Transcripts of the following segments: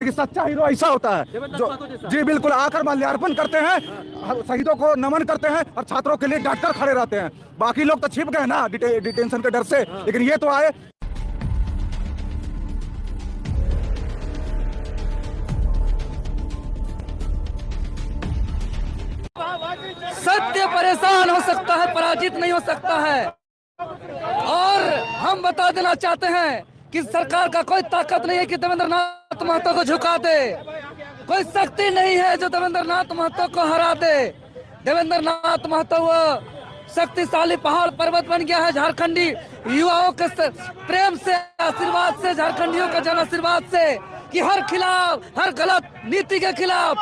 कि सच्चा हीरो ऐसा होता है जो जी बिल्कुल आकर माल्यार्पण करते हैं, शहीदों को नमन करते हैं और छात्रों के लिए डट कर खड़े रहते हैं। बाकी लोग तो छिप गए ना डिटेंशन के डर से, लेकिन ये तो आए। सत्य परेशान हो सकता है, पराजित नहीं हो सकता है। और हम बता देना चाहते हैं कि सरकार का कोई ताकत नहीं है कि देवेंद्र नाथ महतो को झुका दे, कोई शक्ति नहीं है जो देवेंद्र नाथ महतो को हरा दे। देवेंद्र नाथ महतो वो शक्तिशाली पहाड़ पर्वत बन गया है झारखंडी युवाओं के प्रेम से, आशीर्वाद से, झारखंडियों के जन आशीर्वाद से, कि हर खिलाफ, हर गलत नीति के खिलाफ,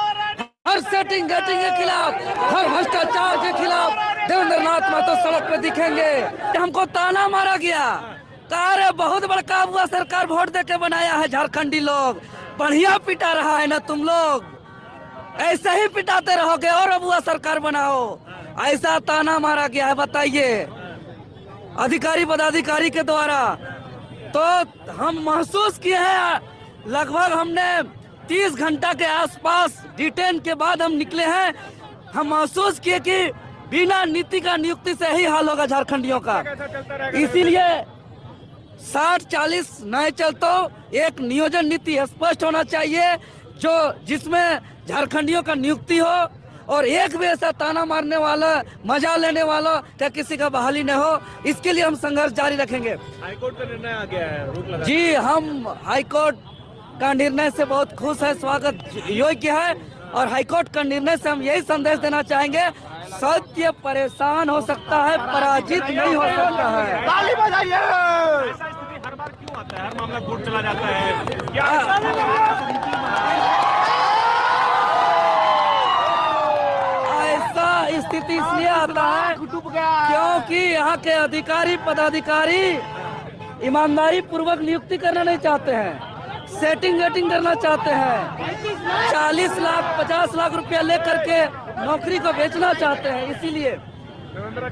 हर सेटिंग गेटिंग के खिलाफ, हर भ्रष्टाचार के खिलाफ देवेंद्र नाथ महतो सड़क पे दिखेंगे। हमको ताना मारा गया, कहा बहुत बड़का हुआ सरकार वोट देके बनाया है, झारखंडी लोग बढ़िया पिटा रहा है ना, तुम लोग ऐसे ही पिटाते रहोगे और अब हुआ सरकार बनाओ, ऐसा ताना मारा गया है। बताइए अधिकारी पदाधिकारी के द्वारा। तो हम महसूस किए हैं, लगभग हमने 30 घंटा के आसपास डिटेन के बाद हम निकले हैं। हम महसूस किए कि बिना नीति का नियुक्ति से ही हाल होगा झारखंडियों का। इसीलिए 60-40 नहीं चलता, एक नियोजन नीति स्पष्ट होना चाहिए जो जिसमें झारखंडियों का नियुक्ति हो, और एक भी ऐसा ताना मारने वाला, मजा लेने वाला या किसी का बहाली न हो। इसके लिए हम संघर्ष जारी रखेंगे। हाईकोर्ट का निर्णय आ गया है रोक लगा। जी, हम हाईकोर्ट का निर्णय से बहुत खुश है, स्वागत योग्य है। और हाईकोर्ट का निर्णय से हम यही संदेश देना चाहेंगे, सत्य परेशान हो सकता है, पराजित नहीं हो सकता है। ताली बजाइए। ऐसा स्थिति हर बार क्यों आता है? हर मामला कोर्ट चला जाता है, क्या ऐसा स्थिति इसलिए आता है क्योंकि यहाँ के अधिकारी पदाधिकारी ईमानदारी पूर्वक नियुक्ति करना नहीं चाहते हैं, सेटिंग गेटिंग करना चाहते हैं, 40 लाख 50 लाख रुपया लेकर के नौकरी को बेचना चाहते हैं। इसीलिए देवेंद्र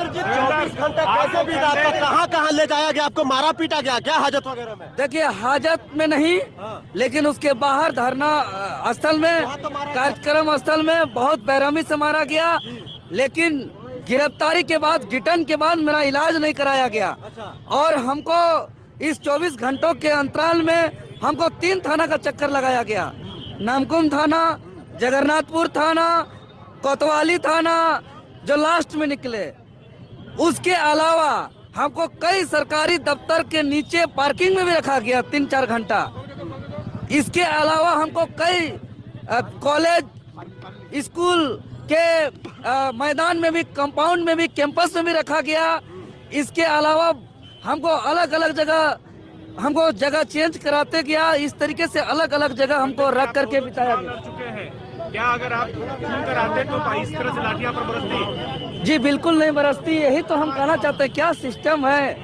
जी 24 घंटे कैसे भी रात कहाँ कहाँ ले जाया गया, आपको मारा पीटा गया क्या हाजत वगैरह में? देखिए, हाजत में नहीं, लेकिन उसके बाहर धरना स्थल में, कार्यक्रम स्थल में बहुत बेरहमी से मारा गया। लेकिन गिरफ्तारी के बाद, डिटेन के बाद मेरा इलाज नहीं कराया गया। और हमको इस 24 घंटों के अंतराल में हमको 3 थाना का चक्कर लगाया गया, नामकुम थाना, जगन्नाथपुर थाना, कोतवाली थाना जो लास्ट में निकले। उसके अलावा हमको कई सरकारी दफ्तर के नीचे पार्किंग में भी रखा गया 3-4 घंटा। इसके अलावा हमको कई कॉलेज, स्कूल के मैदान में भी, कंपाउंड में भी, कैंपस में भी रखा गया। इसके अलावा हमको अलग अलग जगह, हमको जगह चेंज कराते गया। इस तरीके से अलग अलग जगह हमको रख करके बिताया गया। क्या अगर आप कर आते तो इस तरह से लाठियां पर बरसती? जी बिल्कुल नहीं बरसती। यही तो हम कहना चाहते हैं, क्या सिस्टम है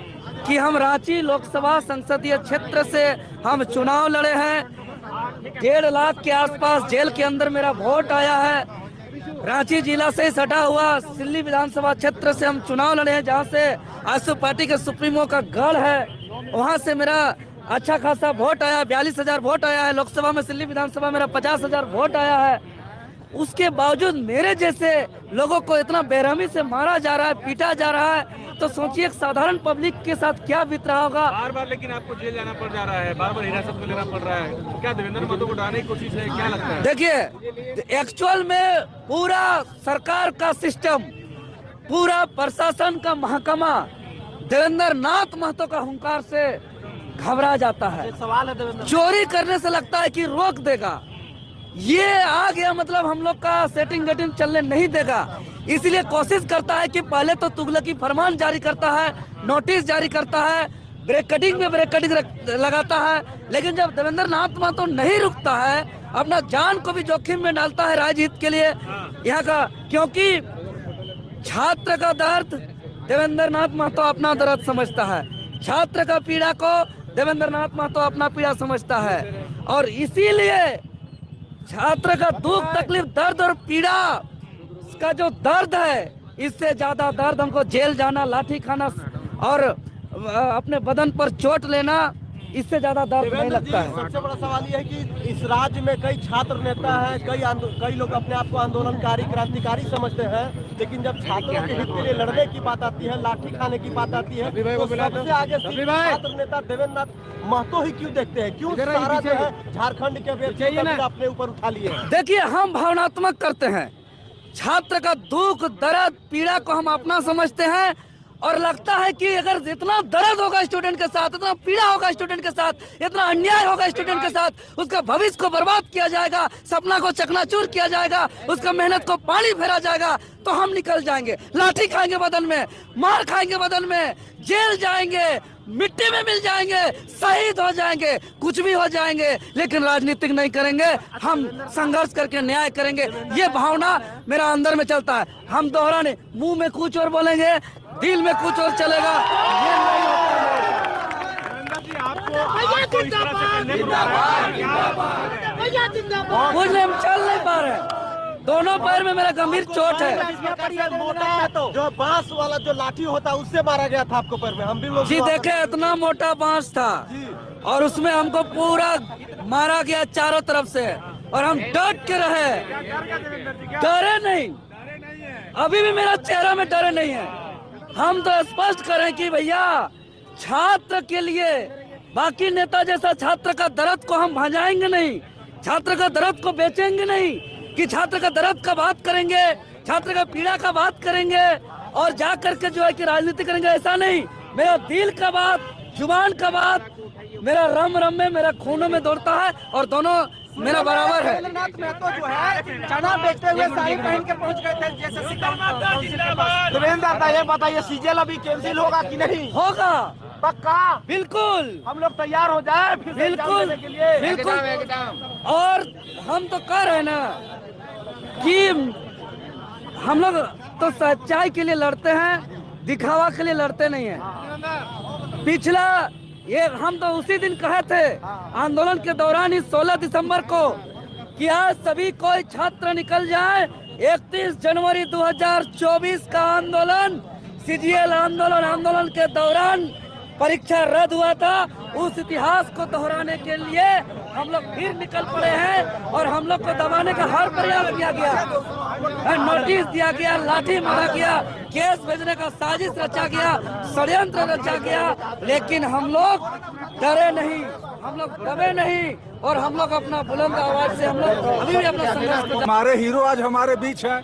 कि हम रांची लोकसभा संसदीय क्षेत्र से हम चुनाव लड़े हैं। 1.5 लाख के आसपास जेल के अंदर मेरा वोट आया है। रांची जिला से सटा हुआ सिल्ली विधानसभा क्षेत्र से हम चुनाव लड़े हैं, जहां से आजसू पार्टी के सुप्रीमो का गढ़ है। वहां से मेरा अच्छा खासा वोट आया, 42,000 वोट आया है। लोकसभा में, सिल्ली विधानसभा मेरा 50,000 वोट आया है। उसके बावजूद मेरे जैसे लोगों को इतना बेरहमी से मारा जा रहा है, पीटा जा रहा है, तो सोचिए एक साधारण पब्लिक के साथ क्या बीत रहा होगा। बार बार लेकिन आपको जेल जाना पड़ जा रहा है, बार बार हिरासत में लेना पड़ रहा है। क्या देवेंद्र महतो को डालने की कोशिश है, क्या लगता है? देखिए, एक्चुअल में पूरा सरकार का सिस्टम, पूरा प्रशासन का महकमा देवेंद्र नाथ महतो का हुंकार से घबरा जाता है। सवाल है देवेंद्र, चोरी करने से लगता है कि रोक देगा, ये आ गया मतलब हम लोग का सेटिंग गेटिंग चलने नहीं देगा। इसीलिए कोशिश करता है कि पहले तो तुगलकी फरमान जारी करता है, नोटिस जारी करता है, ब्रेक कटिंग में ब्रेक कटिंग लगाता है। लेकिन जब देवेंद्र नाथ महतो नहीं रुकता है, अपना जान को भी जोखिम में डालता है राज्य हित के लिए यहाँ का, क्योंकि छात्र का दर्द देवेंद्र नाथ महतो अपना दर्द समझता है, छात्र का पीड़ा को देवेंद्र नाथ महतो अपना पीड़ा समझता है। और इसीलिए छात्र का दुख, तकलीफ, दर्द और पीड़ा का जो दर्द है, इससे ज्यादा दर्द हमको जेल जाना, लाठी खाना और अपने बदन पर चोट लेना, इससे ज्यादा दर्द नहीं देवेंद्र जी, लगता है। सबसे बड़ा सवाल ये है कि इस राज्य में कई छात्र नेता हैं, कई लोग अपने आप को आंदोलनकारी क्रांतिकारी समझते हैं, लेकिन जब छात्रों के हित के लिए लड़ने की बात आती है, लाठी खाने की बात आती है, तो सबसे आगे छात्र नेता देवेंद्र नाथ महतो ही क्यों देखते हैं? क्यों सारा जो है झारखंड के व्यक्ति अपने ऊपर उठा लिए हैं? देखिए, हम भावनात्मक करते हैं। छात्र का दुख, दर्द, पीड़ा को हम अपना समझते हैं और लगता है कि अगर जितना दर्द होगा स्टूडेंट के साथ, इतना पीड़ा होगा स्टूडेंट के साथ, इतना अन्याय होगा स्टूडेंट के साथ, उसका भविष्य को बर्बाद किया जाएगा, सपना को चकनाचूर किया जाएगा, उसका मेहनत को पानी फेरा जाएगा, तो हम निकल जाएंगे। लाठी खाएंगे बदन में, मार खाएंगे बदन में, जेल जाएंगे, मिट्टी में मिल जाएंगे, शहीद हो जाएंगे, कुछ भी हो जाएंगे, लेकिन राजनीतिक नहीं करेंगे। हम संघर्ष करके न्याय करेंगे। ये भावना मेरा अंदर में चलता है। हम दोहरा नहीं, मुंह में कुछ और बोलेंगे, दिल में कुछ और चलेगा। ये नहीं होता है। आपको इस तरह से करने को कुछ नहीं, हम चल नहीं पा रहे। दोनों पैर में मेरा गंभीर चोट है। जो बांस वाला जो लाठी होता है उससे मारा गया था आपको पैर में? हम भी लोग जी देखे, इतना मोटा बांस था और उसमें हमको पूरा मारा गया चारों तरफ से, और हम डट के रहे, डरे नहीं। अभी भी मेरा चेहरा में डरे नहीं है। हम तो स्पष्ट करें कि भैया, छात्र के लिए बाकी नेता जैसा छात्र का दर्द को हम भजाएंगे नहीं, छात्र का दर्द को बेचेंगे नहीं, कि छात्र का दर्द का बात करेंगे, छात्र का पीड़ा का बात करेंगे और जा करके जो है कि राजनीति करेंगे, ऐसा नहीं। मेरा दिल का बात, जुबान का बात, मेरा रम रम में, मेरा खूनों में दौड़ता है और दोनों मेरा बराबर है। जो है चना बेचते हुए साड़ी पहन के पहुंच गए थे देवेंद्र दादा, ये बताइए सीजीएल अभी कैंसिल होगा कि नहीं? होगा, पक्का? बिल्कुल, हम लोग तैयार हो जाए फिर से एग्जाम बिल्कुल, देने के लिए? बिल्कुल। और हम तो कह रहे हैं ना कि हम लोग तो सच्चाई के लिए लड़ते हैं, दिखावा के लिए लड़ते नहीं हैं। पिछला ये हम तो उसी दिन कहे थे आंदोलन के दौरान ही 16 दिसंबर को कि आज सभी कोई छात्र निकल जाए। 31 जनवरी 2024 का आंदोलन, सीजीएल आंदोलन के दौरान परीक्षा रद्द हुआ था। उस इतिहास को दोहराने के लिए हम लोग फिर निकल पड़े हैं और हम लोग को दबाने का हर प्रयास किया गया, नोटिस दिया गया, लाठी मारा गया, केस भेजने का साजिश रचा गया, षड्यंत्र रचा गया, लेकिन हम लोग डरे नहीं, हम लोग दबे नहीं और हम लोग अपना बुलंद आवाज से हम लोग अभी भी अपना संघर्ष। हमारे हीरो आज हमारे बीच है।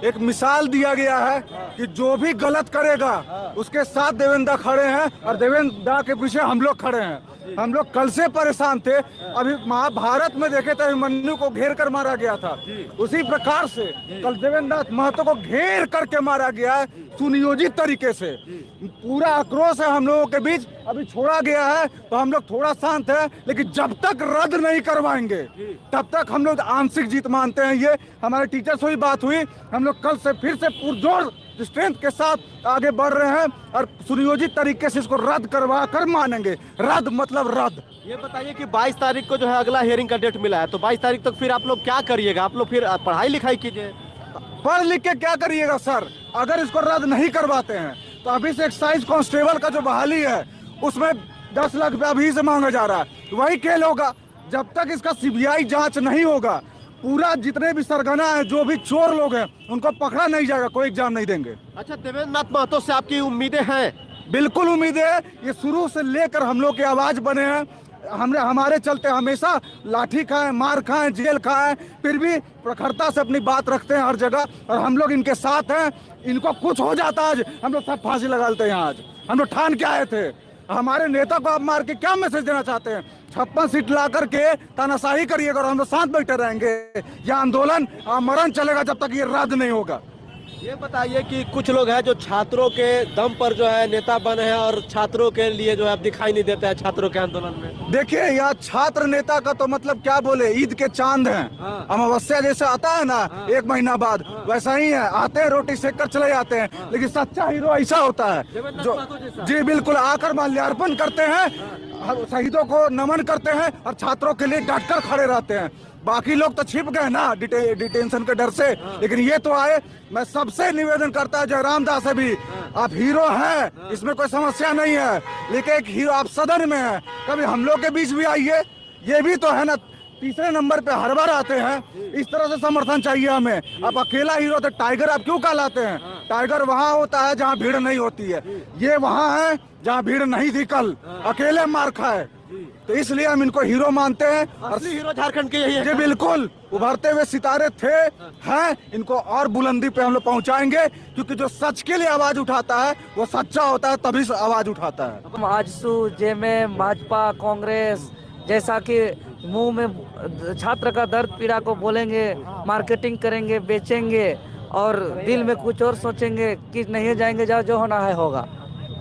एक मिसाल दिया गया है कि जो भी गलत करेगा उसके साथ देवेंद्र खड़े हैं और देवेंद्र के पीछे हम लोग खड़े हैं। हम लोग कल से परेशान थे। अभी महाभारत में देखे थे, अभिमन्यु को घेर कर मारा गया था, उसी प्रकार से कल देवेंद्र महतो को घेर करके मारा गया है, सुनियोजित तरीके से। पूरा आक्रोश है हम लोगों के बीच। अभी छोड़ा गया है तो हम लोग थोड़ा शांत है, लेकिन जब तक रद्द नहीं करवाएंगे तब तक हम लोग आंशिक जीत मानते हैं। ये हमारे टीचर से ही बात हुई, हम लोग कल से फिर से पुरजोर स्ट्रेंथ के साथ आगे बढ़ रहे हैं और सुनियोजित तरीके से इसको रद्द करवा कर मानेंगे। रद्द मतलब रद्द। ये बताइए कि 22 तारीख को जो है अगला हियरिंग का डेट मिला है, तो 22 तारीख तक फिर आप लोग क्या करिएगा? आप लोग फिर पढ़ाई लिखाई कीजिए। पढ़ लिख के क्या करिएगा सर? अगर इसको रद्द नहीं करवाते हैं तो अभी से एक्साइज कांस्टेबल का जो बहाली है उसमें 10 लाख रुपया अभी से मांगा जा रहा है, वही खेल होगा। जब तक इसका सीबीआई जांच नहीं होगा, पूरा जितने भी सरगना है, जो भी चोर लोग हैं, उनको पकड़ा नहीं जाएगा, कोई एग्जाम नहीं देंगे। अच्छा, देवेंद्र नाथ महतो से आपकी उम्मीदें हैं? बिल्कुल उम्मीद है। ये शुरू से लेकर हम लोग की आवाज बने हैं। हमारे चलते हमेशा लाठी खाएं, मार खाएं, जेल खाएं, फिर भी प्रखरता से अपनी बात रखते हैं हर जगह और हम लोग इनके साथ हैं। इनको कुछ हो जाता आज, हम लोग सब फांसी लगा लेते हैं। आज हम लोग ठान के आए थे। हमारे नेता को आप मार के क्या मैसेज देना चाहते हैं? 56 सीट ला करके तानाशाही करिएगा और हम लोग साथ बैठे रहेंगे। यह आंदोलन मरण चलेगा जब तक ये रद्द नहीं होगा। ये बताइए कि कुछ लोग हैं जो छात्रों के दम पर जो है नेता बने हैं और छात्रों के लिए जो है दिखाई नहीं देता है छात्रों के आंदोलन में। देखिए, यह छात्र नेता का तो मतलब क्या बोले, ईद के चांद हैं। अमावस्या जैसे आता है ना 1 महीना बाद, वैसा ही है। आते हैं, रोटी सेक कर चले जाते हैं, लेकिन सच्चा हीरो ऐसा होता है जो जी बिल्कुल आकर माल्यार्पण करते हैं, शहीदों को नमन करते हैं और छात्रों के लिए डट कर खड़े रहते हैं। बाकी लोग तो छिप गए ना डिटेंशन के डर से, लेकिन ये तो आए। मैं सबसे निवेदन करता हूं, जयराम दास से भी, आप हीरो हैं, इसमें कोई समस्या नहीं है, लेकिन एक हीरो आप सदन में हैं, कभी हम लोग के बीच भी आइए। ये भी तो है ना, तीसरे नंबर पे हर बार आते हैं, इस तरह से समर्थन चाहिए हमें। आप अकेला हीरो तो टाइगर आप क्यों कहलाते हैं? टाइगर वहाँ होता है जहाँ भीड़ नहीं होती है, ये वहाँ है जहाँ भीड़ नहीं थी कल, अकेले मार खाए, तो इसलिए हम इनको हीरो मानते हैं। असली हीरो झारखंड के यही है। जी बिल्कुल, उभरते हुए सितारे थे, हैं, इनको और बुलंदी पे हम लोग पहुंचाएंगे, क्योंकि जो सच के लिए आवाज उठाता है वो सच्चा होता है, तभी से आवाज उठाता है। हम आजसू जेएमएम भाजपा कांग्रेस जैसा कि मुंह में छात्र का दर्द पीड़ा को बोलेंगे, मार्केटिंग करेंगे, बेचेंगे और दिल में कुछ और सोचेंगे कि नहीं जाएंगे, जाओ जो होना है होगा।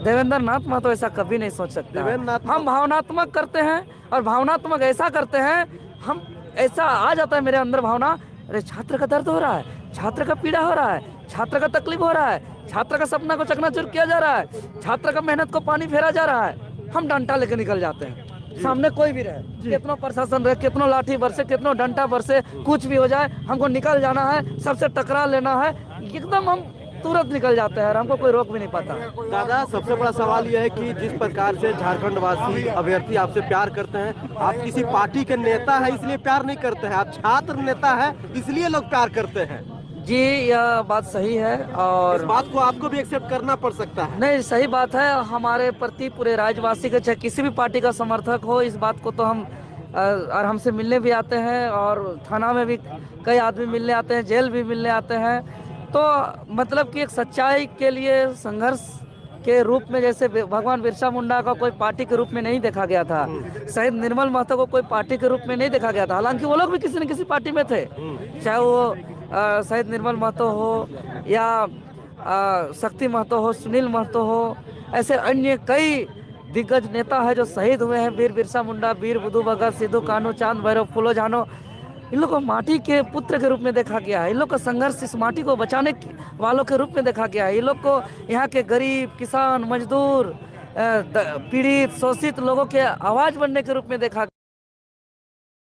देवेंद्र नाथ महतो ऐसा कभी नहीं सोच सकता। हम भावनात्मक करते हैं और भावनात्मक ऐसा करते हैं, हम ऐसा आ जाता है मेरे अंदर भावना, अरे छात्र का दर्द हो रहा है, छात्र का पीड़ा हो रहा है, छात्र का तकलीफ हो रहा है, छात्र का सपना को चकनाचूर किया जा रहा है, छात्र का मेहनत को पानी फेरा जा रहा है, हम डंडा लेके निकल जाते हैं। सामने कोई भी रहे, कितना प्रशासन रहे, कितना लाठी बरसे, कितना डंडा बरसे, कुछ भी हो जाए, हमको निकल जाना है, सबसे टकरा लेना है, एकदम हम तुरंत निकल जाते हैं और हमको कोई रोक भी नहीं पाता। दादा, सबसे बड़ा सवाल यह है कि जिस प्रकार से झारखंड वासी अभ्यर्थी आपसे प्यार करते हैं, आप किसी पार्टी के नेता है इसलिए प्यार नहीं करते हैं, आप छात्र नेता है इसलिए लोग प्यार करते हैं। जी, यह बात सही है और इस बात को आपको भी एक्सेप्ट करना पड़ सकता है। नहीं, सही बात है। हमारे प्रति पूरे राज्यवासी के, चाहे किसी भी पार्टी का समर्थक हो, इस बात को तो हम और हमसे मिलने भी आते हैं और थाना में भी कई आदमी मिलने आते हैं, जेल भी मिलने आते हैं। तो मतलब कि एक सच्चाई के लिए संघर्ष के रूप में, जैसे भगवान बिरसा मुंडा का कोई पार्टी के रूप में नहीं देखा गया था, शहीद निर्मल महतो को कोई पार्टी के रूप में नहीं देखा गया था, हालांकि वो लोग भी किसी न किसी पार्टी में थे, चाहे वो शहीद निर्मल महतो हो या शक्ति महतो हो, सुनील महतो हो, ऐसे अन्य कई दिग्गज नेता है जो शहीद हुए हैं, वीर बिरसा मुंडा, वीर बुद्धू भगत, सिद्धू कान्हू, चांद भैरव, फूलो झानो, इन लोग को माटी के पुत्र के रूप में देखा गया है, इन लोग का संघर्ष इस माटी को बचाने वालों के रूप में देखा गया है, इन लोग को यहाँ के गरीब, किसान, मजदूर, पीड़ित, शोषित लोगों के आवाज बनने के रूप में देखा